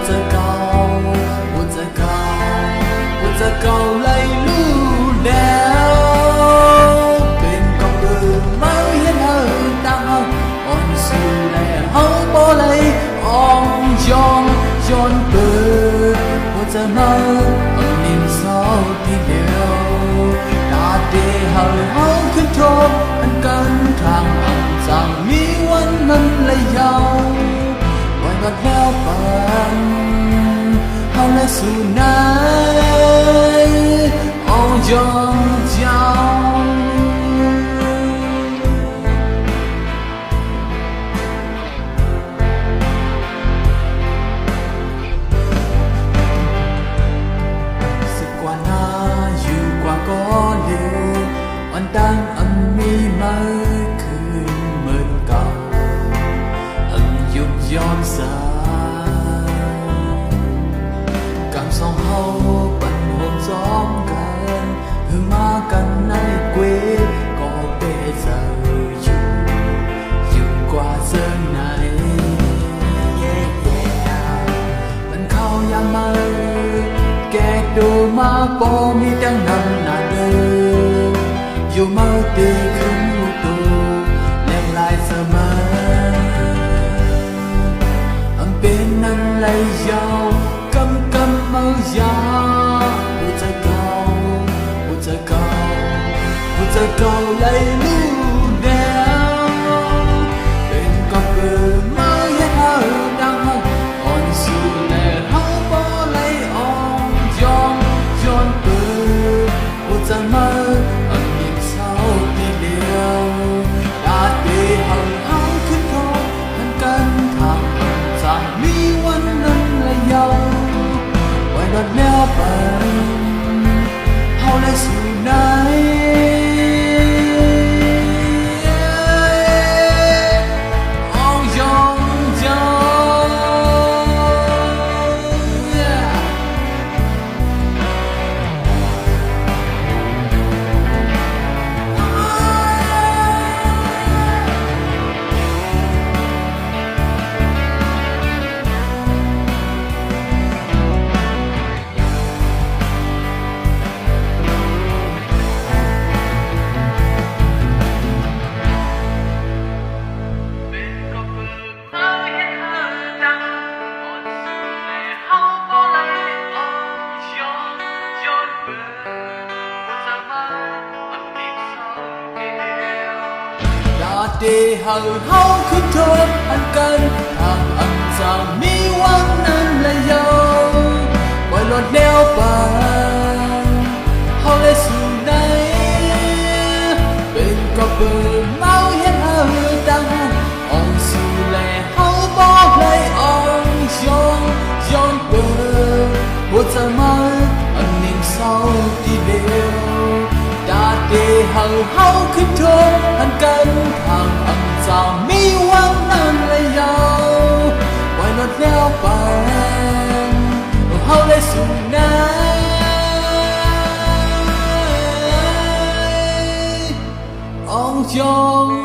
จะเก่าว่าจะเก่าว่าจะเก่าเลยรู้แล้วเป็นก็เบื่อไม่เห็นตาอ่อนสู่แลเขาบ่เลยอ่อนย้อนเปิดว่าจะมาอันนิ่มเศร้าทีเดียวตาเดียวเขาขึ้นโทษอันกันทางอันจางมีวันนั้นเลยยาววันวัดแล้วปันเขาเลยสู่ไหนอ่อนย้อนยาวอันดังอันมีไม่คืนเหมือนเก่าอันยุบย้อนสายกำสองเฮาปันห่วงซ้อมกันคือมากันในเกวก็เปเจออยู่กว่าเส้นไหนมันเข้ายามมาแกดูมาปอมีดังนั้นน่ะเด้ออยู่มาตีขึ้นหูตูแรงลายเสมออันเป็นนั้นเลยยาวกำเมายาหัวใจเก่าหัวใจเก่าหัวใจเก่าเลยรู้แล้วเป็นก็เกิดมาเห็นเขาดังอ่อนสู่แลเขาบ่เลยอ่อนย้อนเปิดหัวใจมาวันแล้วปันเขาเลยสู่ไหนอ่อนย้อนđể hầu hao khuyên thôn ăn cân hàng ăn rằng mi quang nan là dâu quay lọt leo bàn hao lấy sự này bên có bờ máu hết hao tăng on sự lệ hao bỏ lấy on giòn bờ một giờ mai ăn niềm sau đi đều đã để hầu hao khuyên thôn ăn cân hàng ăn rằng mi quang nan là dâu quay lọt leo bàn hao lấy sự này ông chồng